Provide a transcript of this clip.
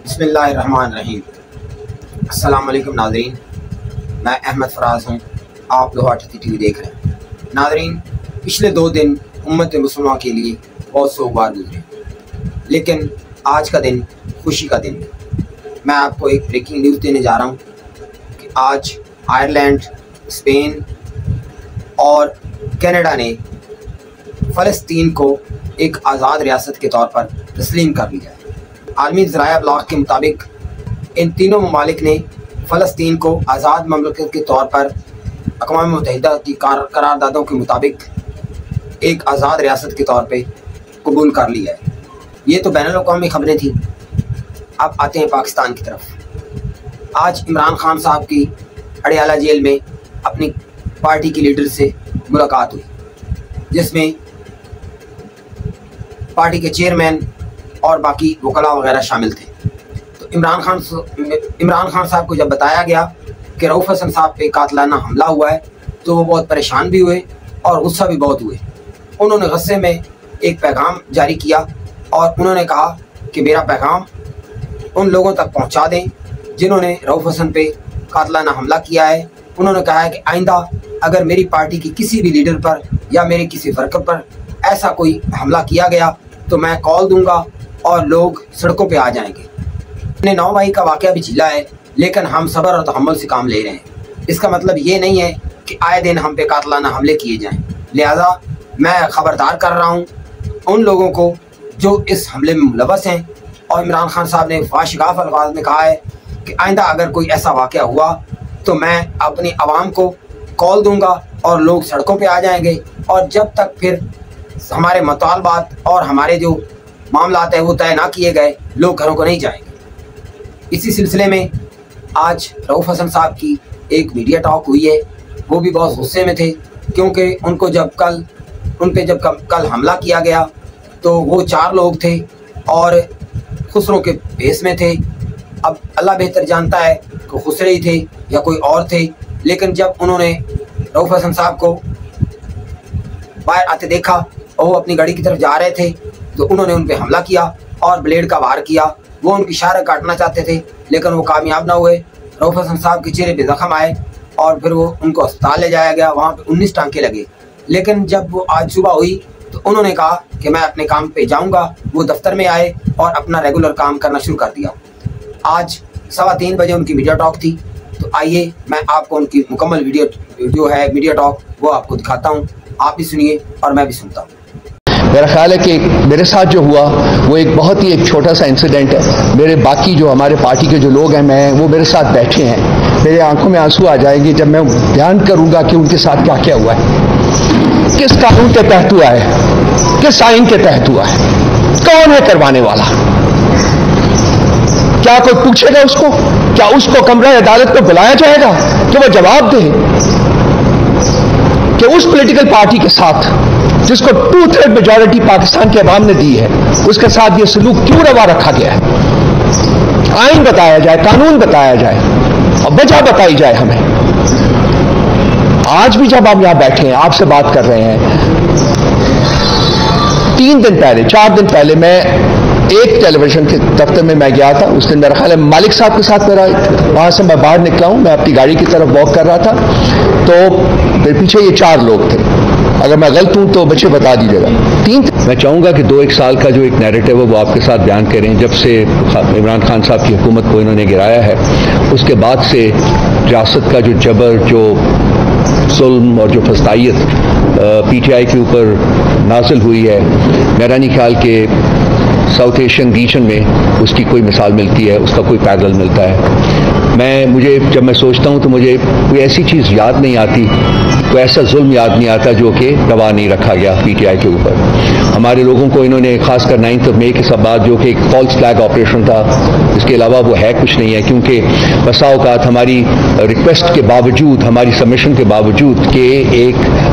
بسم اللہ الرحمن الرحیم۔ السلام علیکم ناظرین، میں احمد فراز ہوں، آپ لوہا ٹی وی دیکھ رہے ہیں۔ ناظرین، پچھلے 2 دن امت مسلمہ کے لیے بہت سوگوار گزرے، لیکن آج کا دن خوشی کا دن ہے۔ میں آپ کو ایک بریکنگ نیوز دینے جا رہا ہوں کہ آج آئرلینڈ، اسپین اور کینیڈا نے فلسطین کو ایک آزاد ریاست کے طور پر تسلیم کر لیا ہے۔ عالمی ذرائع ابلاغ کے مطابق ان تینوں ممالک نے فلسطین کو آزاد مملکت کے طور پر اقوام متحدہ کی قراردادوں کے مطابق ایک آزاد ریاست کے طور پہ قبول کر لیا ہے۔ یہ تو بین الاقوامی خبریں تھیں، اب آتے ہیں پاکستان کی طرف۔ آج عمران خان صاحب کی اڈیالہ جیل میں اپنی پارٹی کے لیڈر سے ملاقات ہوئی، جس میں پارٹی کے چیئرمین اور باقی وکلاء وغیرہ شامل تھے۔ تو عمران خان صاحب کو جب بتایا گیا کہ رؤوف حسن صاحب پہ قاتلانہ حملہ ہوا ہے تو وہ بہت پریشان بھی ہوئے اور غصہ بھی بہت ہوئے۔ انہوں نے غصے میں ایک پیغام جاری کیا اور انہوں نے کہا کہ میرا پیغام ان لوگوں تک پہنچا دیں جنہوں نے رؤوف حسن پہ قاتلانہ حملہ کیا ہے۔ انہوں نے کہا ہے کہ آئندہ اگر میری پارٹی کی کسی بھی لیڈر پر یا میرے کسی ورکر پر ایسا کوئی حملہ کیا گیا تو میں کال دوں گا اور لوگ سڑکوں پہ آ جائیں گے۔ ہم نے 9 مئی کا واقعہ بھی جھیلا ہے، لیکن ہم صبر اور تحمل سے کام لے رہے ہیں۔ اس کا مطلب یہ نہیں ہے کہ آئے دن ہم پہ قاتلانہ حملے کیے جائیں۔ لہٰذا میں خبردار کر رہا ہوں ان لوگوں کو جو اس حملے میں ملوث ہیں، اور عمران خان صاحب نے فاشگاف الفاظ میں کہا ہے کہ آئندہ اگر کوئی ایسا واقعہ ہوا تو میں اپنی عوام کو کال دوں گا اور لوگ سڑکوں پہ آ جائیں گے، اور جب تک پھر ہمارے مطالبات اور ہمارے جو معاملات ہیں وہ طے نہ کیے گئے لوگ گھروں کو نہیں جائیں گے۔ اسی سلسلے میں آج رؤوف حسن صاحب کی ایک میڈیا ٹاک ہوئی ہے۔ وہ بھی بہت غصے میں تھے کیونکہ ان پہ جب کل حملہ کیا گیا تو وہ 4 لوگ تھے اور خسروں کے بھیس میں تھے۔ اب اللہ بہتر جانتا ہے کہ خسرے ہی تھے یا کوئی اور تھے، لیکن جب انہوں نے رؤوف حسن صاحب کو باہر آتے دیکھا اور وہ اپنی گاڑی کی طرف جا رہے تھے تو انہوں نے ان پہ حملہ کیا اور بلیڈ کا وار کیا۔ وہ ان کی شارہ کاٹنا چاہتے تھے لیکن وہ کامیاب نہ ہوئے۔ رؤوف حسن صاحب کے چہرے پہ زخم آئے اور پھر ان کو اسپتال لے جایا گیا، وہاں پہ 19 ٹانکے لگے۔ لیکن جب وہ آج صبح ہوئی تو انہوں نے کہا کہ میں اپنے کام پہ جاؤں گا۔ وہ دفتر میں آئے اور اپنا ریگولر کام کرنا شروع کر دیا۔ آج 3:15 بجے ان کی میڈیا ٹاک تھی، تو آئیے میں آپ کو ان کی مکمل ویڈیو جو ہے میڈیا ٹاک وہ آپ کو دکھاتا ہوں، آپ بھی سنیے اور میں بھی سنتا ہوں۔ میرا خیال ہے کہ میرے ساتھ جو ہوا وہ بہت ہی ایک چھوٹا سا انسیڈنٹ ہے۔ میرے باقی جو ہمارے پارٹی کے جو لوگ ہیں وہ میرے ساتھ بیٹھے ہیں، میرے آنکھوں میں آنسو آ جائیں گے جب میں بیان کروں گا کہ ان کے ساتھ کیا کیا ہوا ہے، کس قانون کے تحت ہوا ہے، کس آئین کے تحت ہوا ہے، کون ہے کروانے والا۔ کیا کوئی پوچھے گا اس کو؟ کیا اس کو کمرہ عدالت کو بلایا جائے گا کہ وہ جواب دے کہ اس پولیٹیکل پارٹی کے ساتھ جس کو 2/3 میجورٹی پاکستان کے عوام نے دی ہے اس کے ساتھ یہ سلوک کیوں روا رکھا گیا ہے؟ آئین بتایا جائے، قانون بتایا جائے اور وجہ بتائی جائے ہمیں۔ آج بھی جب ہم یہاں بیٹھے ہیں آپ سے بات کر رہے ہیں، 4 دن پہلے میں ایک ٹیلی ویژن کے دفتر میں گیا تھا۔ اس دن میرا خیال ہے مالک صاحب کے ساتھ وہاں سے میں باہر نکلا ہوں، میں اپنی گاڑی کی طرف واک کر رہا تھا تو میرے پیچھے یہ 4 لوگ تھے۔ اگر میں غلط ہوں تو بچے بتا دیجیے گا۔ میں چاہوں گا کہ 2-1 سال کا جو ایک نیریٹو ہے وہ آپ کے ساتھ بیان کریں۔ جب سے عمران خان صاحب کی حکومت کو انہوں نے گرایا ہے اس کے بعد سے ریاست کا جو جبر، جو ظلم اور جو فسطائیت پی ٹی آئی کے اوپر نازل ہوئی ہے، میرا نہیں خیال کہ ساؤتھ ایشین ریجن میں اس کی کوئی مثال ملتی ہے، اس کا کوئی پیرل ملتا ہے۔ جب میں سوچتا ہوں تو مجھے کوئی ایسی چیز یاد نہیں آتی، کوئی ایسا ظلم یاد نہیں آتا جو کہ روا نہیں رکھا گیا پی ٹی آئی کے اوپر۔ ہمارے لوگوں کو انہوں نے خاص کر 9 مئی کے بعد جو کہ ایک فالس فلیگ آپریشن تھا، اس کے علاوہ وہ ہے کچھ نہیں ہے، کیونکہ بسا اوقات ہماری ریکویسٹ کے باوجود، ہماری سبمیشن کے باوجود کہ ایک